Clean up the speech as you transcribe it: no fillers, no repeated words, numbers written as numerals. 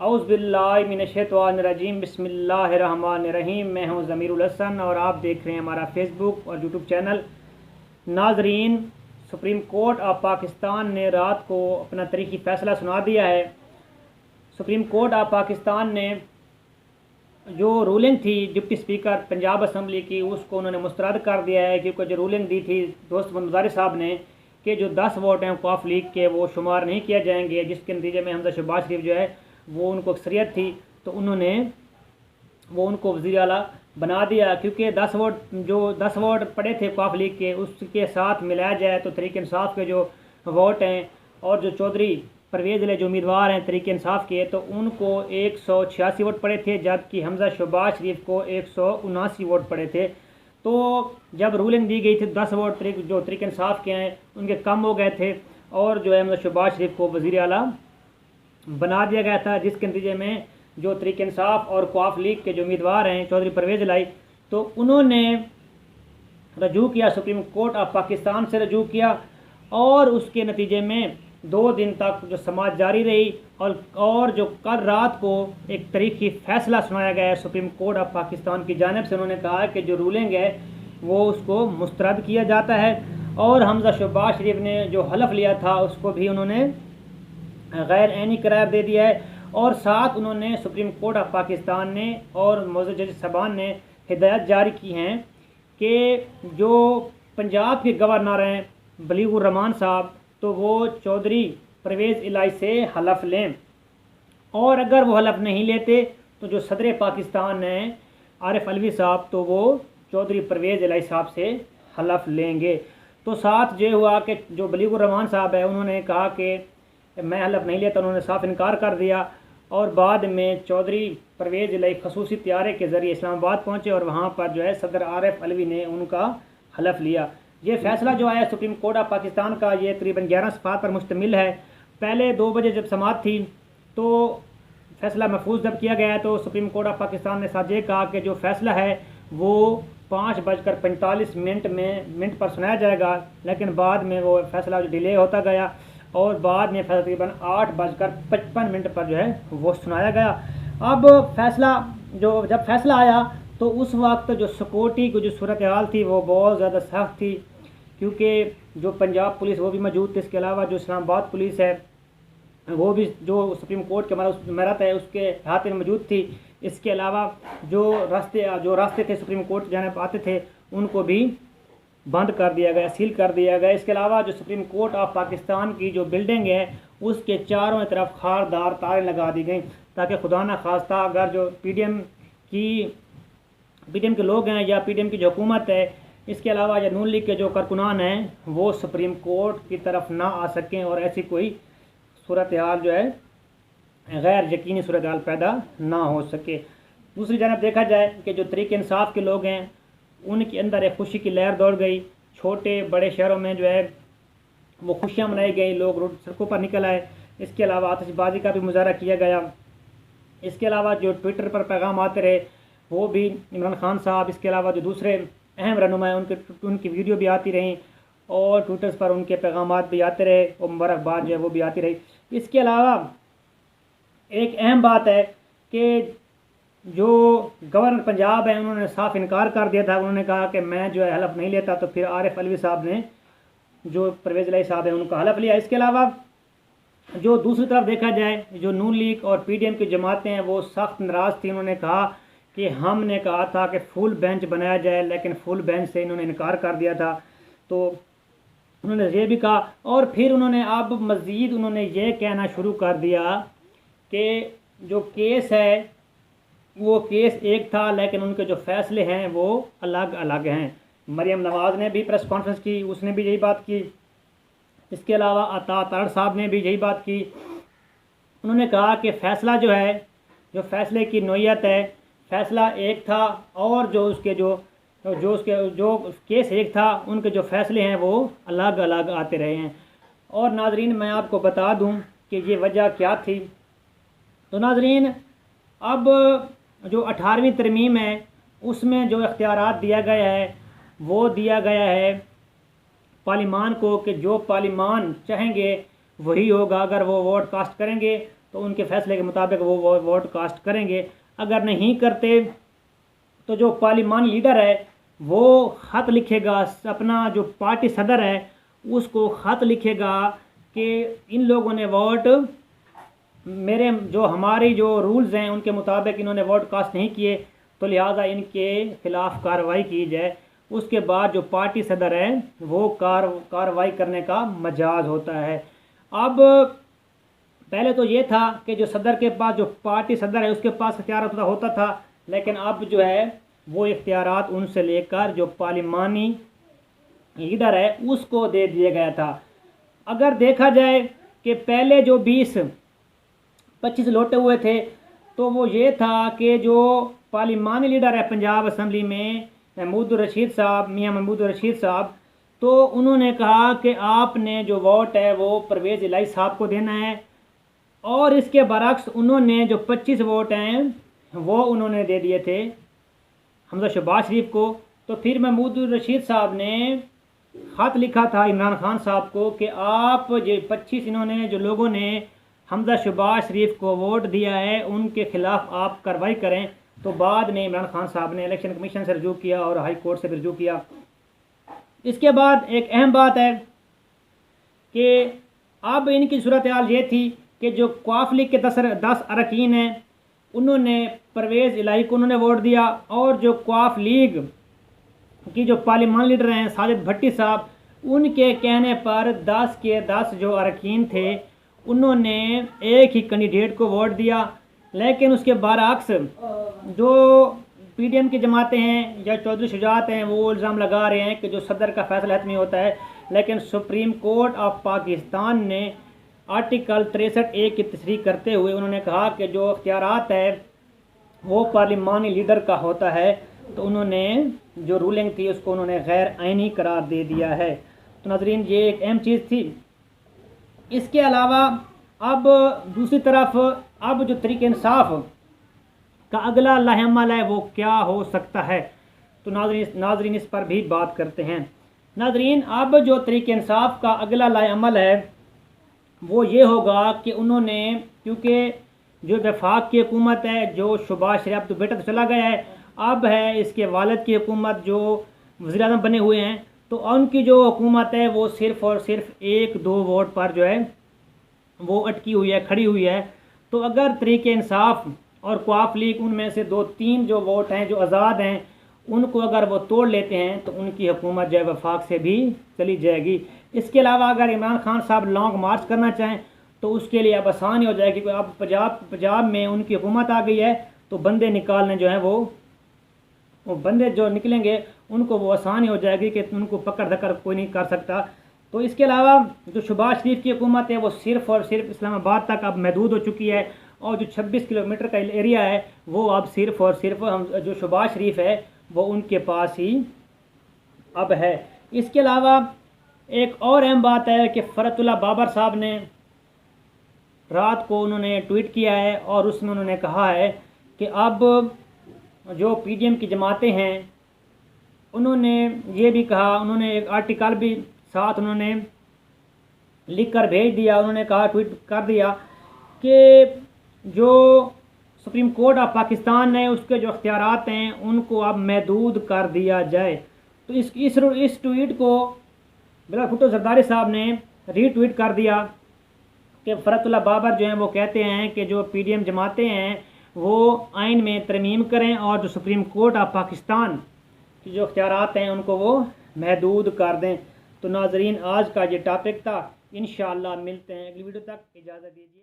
औज़ुबिल्लाहि मिनश्शैतानिर्रजीम बिस्मिल्लाहिर्रहमानिर्रहीम। मैं हूं ज़मीरुल हसन और आप देख रहे हैं हमारा फेसबुक और यूट्यूब चैनल। नाजरीन, सुप्रीम कोर्ट ऑफ पाकिस्तान ने रात को अपना तारीखी फ़ैसला सुना दिया है। सुप्रीम कोर्ट ऑफ पाकिस्तान ने जो रूलिंग थी डिप्टी स्पीकर पंजाब असम्बली की, उसको उन्होंने मुस्तरद कर दिया है, क्योंकि जो रूलिंग दी थी दोस्त मुजारिस साहब ने कि जो 10 वोट हैं वक़्फ़ लीग के वो शुमार नहीं किए जाएंगे, जिसके नतीजे में हमजा शहबाज शरीफ जो है वो उनको अक्सरियत थी, तो उन्होंने वो उनको वज़ीर आला बना दिया। क्योंकि 10 वोट पड़े थे वक़्फ़ लीग के, उसके साथ मिलाया जाए तो तहरीक इंसाफ के जो वोट हैं और जो चौधरी परवेज़ इलाही जो उम्मीदवार हैं तहरीक इंसाफ के, तो उनको 186 वोट पड़े थे, जबकि हमजा शहबाज शरीफ को 179 वोट पड़े थे। तो जब रूलिंग दी गई थी 10 वोट जो तहरीक इंसाफ के हैं उनके कम हो गए थे और जो है हमजा शहबाज शरीफ को वज़ीर आला बना दिया गया था, जिसके नतीजे में जो तहरीक इंसाफ और वक़्फ़ लीग के जो उम्मीदवार हैं चौधरी परवेज़ इलाही, तो उन्होंने रजू किया, सुप्रीम कोर्ट ऑफ पाकिस्तान से रजू किया और उसके नतीजे में 2 दिन तक जो समाअत जारी रही और जो कल रात को एक तारीखी फ़ैसला सुनाया गया है सुप्रीम कोर्ट ऑफ पाकिस्तान की जानिब से। उन्होंने कहा है कि जो रूलिंग है वो उसको मुस्तरद किया जाता है और हमजा शहबाज शरीफ ने जो हलफ लिया था उसको भी उन्होंने गैर ऐनी करार दे दिया है। और साथ उन्होंने सुप्रीम कोर्ट ऑफ पाकिस्तान ने और मौजूद जज साहबान ने हिदायत जारी की हैं कि जो पंजाब के गवर्नर हैं बलीगुर रहमान साहब, तो वो चौधरी परवेज़ इलाही से हलफ लें, और अगर वो हलफ नहीं लेते तो जो सदर पाकिस्तान हैं आरिफ अलवी साहब, तो वो चौधरी परवेज़ इलाही साहब से हलफ लेंगे। तो साथ ये हुआ कि जो बलीगुर रहमान साहब है उन्होंने कहा कि मैं हलफ नहीं लेता, उन्होंने साफ इनकार कर दिया और बाद में चौधरी परवेज़ इलाही खसूसी त्यारे के ज़रिए इस्लामाबाद पहुँचे और वहाँ पर जो है सदर आरिफ अलवी ने उनका हलफ लिया। ये फ़ैसला जो आया सुप्रीम कोर्ट ऑफ पाकिस्तान का, ये तकरीबन 11 सफ़हात पर मुश्तमिल है। पहले 2 बजे जब समाअत थी तो फ़ैसला महफूज जब किया गया तो सुप्रीम कोर्ट ऑफ पाकिस्तान ने साथ ये कहा कि जो फ़ैसला है वो 5:45 पर सुनाया जाएगा, लेकिन बाद में वो फ़ैसला डिले होता गया और बाद में तकरीबन 8:55 पर जो है वो सुनाया गया। अब जब फ़ैसला आया तो उस वक्त जो सिक्योरिटी की जो सूरत हाल थी वो बहुत ज़्यादा सख्त थी, क्योंकि जो पंजाब पुलिस वो भी मौजूद थी, इसके अलावा जो इस्लामाबाद पुलिस है वो भी जो सुप्रीम कोर्ट के इमारत है उसके हाथ में मौजूद थी। इसके अलावा जो रास्ते थे सुप्रीम कोर्ट जाने आते थे उनको भी बंद कर दिया गया, सील कर दिया गया। इसके अलावा जो सुप्रीम कोर्ट ऑफ पाकिस्तान की जो बिल्डिंग है उसके चारों तरफ खारदार तारें लगा दी गई, ताकि खुदा न खास्ता अगर जो पीडीएम के लोग हैं या पीडीएम की जो हुकूमत है, इसके अलावा या नून लीग के जो कारकुनान हैं वो सुप्रीम कोर्ट की तरफ ना आ सकें और ऐसी कोई सूरत हाल जो है गैर यकीनी सूरत हाल पैदा ना हो सके। दूसरी जानब देखा जाए कि जो तहरीक इंसाफ के लोग हैं उनके अंदर एक खुशी की लहर दौड़ गई। छोटे बड़े शहरों में जो है वो खुशियाँ मनाई गई, लोग रोड सड़कों पर निकल आए। इसके अलावा आतिशबाजी का भी मुजाहरा किया गया। इसके अलावा जो ट्विटर पर पैगाम आते रहे वो भी इमरान खान साहब, इसके अलावा जो दूसरे अहम रहनुमा हैं उनकी वीडियो भी आती रहीं और ट्विटर्स पर उनके पैगामात भी आते रहे और मुबारकबाद जो है वो भी आती रही। इसके अलावा एक अहम बात है कि जो गवर्नर पंजाब है उन्होंने साफ इनकार कर दिया था। उन्होंने कहा कि मैं जो है हलफ नहीं लेता, तो फिर आरिफ अलवी साहब ने जो परवेज़ इलाही साहब हैं उनका हलफ लिया। इसके अलावा जो दूसरी तरफ देखा जाए जो नून लीग और पीडीएम की जमातें हैं वो सख्त नाराज़ थी। उन्होंने कहा कि हमने कहा था कि फुल बेंच बनाया जाए, लेकिन फुल बेंच से इन्होंने इनकार कर दिया था। तो उन्होंने ये भी कहा और फिर उन्होंने अब मज़ीद उन्होंने ये कहना शुरू कर दिया कि जो केस है वो केस एक था, लेकिन उनके जो फ़ैसले हैं वो अलग अलग हैं। मरियम नवाज़ ने भी प्रेस कॉन्फ्रेंस की, उसने भी यही बात की। इसके अलावा अता तारड़ साहब ने भी यही बात की। उन्होंने कहा कि फ़ैसला जो है, जो फ़ैसले की नोयत है, फ़ैसला एक था और जो केस एक था, उनके जो फ़ैसले हैं वो अलग अलग आते रहे हैं। और नाजरीन मैं आपको बता दूं कि ये वजह क्या थी। तो नाजरीन अब जो 18वीं तरमीम है उसमें जो इख्तियारात दिया गया है वो दिया गया है पार्लिमान को कि जो पार्लिमान चाहेंगे वही होगा। अगर वो वोट कास्ट करेंगे तो उनके फैसले के मुताबिक वो वोट कास्ट करेंगे। अगर नहीं करते तो जो पार्लिमानी लीडर है वो ख़त लिखेगा, अपना जो पार्टी सदर है उसको ख़त लिखेगा कि इन लोगों ने वोट मेरे जो हमारी जो रूल्स हैं उनके मुताबिक इन्होंने वोट कास्ट नहीं किए, तो लिहाजा इनके ख़िलाफ़ कार्रवाई की जाए। उसके बाद जो पार्टी सदर है वो कार्रवाई करने का मजाज होता है। अब पहले तो ये था कि जो सदर के पास, जो पार्टी सदर है उसके पास इख्तियार होता था, लेकिन अब जो है वो इख्तियारात उनसे लेकर जो पार्लिमानी लीडर है उसको दे दिया गया था। अगर देखा जाए कि पहले जो 20-25 लोटे हुए थे तो वो ये था कि जो पार्लिमानी लीडर है पंजाब असम्बली में मियाँ महमूद रशीद साहब, तो उन्होंने कहा कि आपने जो वोट है वो परवेज़ इलाही साहब को देना है, और इसके बरक्स उन्होंने जो 25 वोट हैं वो उन्होंने दे दिए थे हमजा शहबाज शरीफ को। तो फिर महमूद रशीद साहब ने ख़त लिखा था इमरान खान साहब को कि आप ये 25 इन्होंने जो लोगों ने हमजा शहबाज शरीफ को वोट दिया है उनके ख़िलाफ़ आप कार्रवाई करें। तो बाद में इमरान खान साहब ने इलेक्शन कमीशन से रजू किया और हाई कोर्ट से भी रजू किया। इसके बाद एक अहम बात है कि अब इनकी सूरत हाल ये थी कि जो क्वाफ लीग के 10 अरकान हैं उन्होंने परवेज़ इलाही को उन्होंने वोट दिया, और जो क्वाफ लीग की जो पार्लियामानी लीडर हैं साजिद भट्टी साहब, उनके कहने पर 10 के 10 जो अरकान थे उन्होंने एक ही कैंडिडेट को वोट दिया। लेकिन उसके बरअक्स जो पीडीएम की जमातें हैं या चौधरी शुजात हैं वो इल्ज़ाम लगा रहे हैं कि जो सदर का फैसला हतमी होता है, लेकिन सुप्रीम कोर्ट ऑफ पाकिस्तान ने आर्टिकल 63A की तशरीह करते हुए उन्होंने कहा कि जो इख्तियारात है वो पार्लिमानी लीडर का होता है, तो उन्होंने जो रूलिंग थी उसको उन्होंने गैर आइनी करार दे दिया है। तो नाज़रीन ये एक अहम चीज़ थी। इसके अलावा अब दूसरी तरफ अब जो तरीक़े इंसाफ का अगला लाहेअमल है वो क्या हो सकता है, तो नाज़रीन इस पर भी बात करते हैं। नाज़रीन अब जो तरीक़े इंसाफ का अगला लाहेअमल है वो ये होगा कि उन्होंने, क्योंकि जो वफाक की हुकूमत है, जो शहबाज शरीफ तो बेटा तो चला गया है, अब है इसके वालिद की हुकूमत जो वज़ीर-ए-आज़म बने हुए हैं, तो उनकी जो हुकूमत है वो सिर्फ़ और सिर्फ 1-2 वोट पर जो है वो अटकी हुई है, खड़ी हुई है। तो अगर तरीक़े इंसाफ और क्वाफ लीग उनमें से 2-3 जो वोट हैं जो आज़ाद हैं उनको अगर वो तोड़ लेते हैं तो उनकी हुकूमत जो है वफाक से भी चली जाएगी। इसके अलावा अगर इमरान खान साहब लॉन्ग मार्च करना चाहें तो उसके लिए अब आसानी हो जाएगी, क्योंकि अब पंजाब में उनकी हुकूमत आ गई है, तो बंदे निकालने जो है वो बंदे जो निकलेंगे उनको वो आसानी हो जाएगी कि उनको पकड़ धक्कर कोई नहीं कर सकता। तो इसके अलावा जो शहबाज शरीफ की हुकूमत है वो सिर्फ़ और सिर्फ इस्लामाबाद तक अब महदूद हो चुकी है, और जो 26 किलोमीटर का एरिया है वो अब सिर्फ़ और सिर्फ जो शहबाज शरीफ है वो उनके पास ही अब है। इसके अलावा एक और अहम बात है कि फ़रतुल्लाह बाबर साहब ने रात को उन्होंने ट्वीट किया है और उसमें उन्होंने कहा है कि अब जो पीडीएम की जमातें हैं उन्होंने ये भी कहा, उन्होंने एक आर्टिकल भी साथ उन्होंने लिख कर भेज दिया, उन्होंने कहा, ट्वीट कर दिया कि जो सुप्रीम कोर्ट ऑफ पाकिस्तान है उसके जो इख्तियारात हैं उनको अब महदूद कर दिया जाए। तो इस ट्वीट को बिलावल भुट्टो जरदारी साहब ने रीट्वीट कर दिया कि फ़रतुल्लाह बाबर जो हैं वो कहते हैं कि जो पीडीएम जमातें हैं वो आइन में तरमीम करें और जो सुप्रीम कोर्ट ऑफ पाकिस्तान की जो इख्तियारात हैं उनको वो महदूद कर दें। तो नाज़रीन आज का ये टॉपिक था, इंशाअल्लाह मिलते हैं अगली वीडियो तक, इजाज़त दीजिए।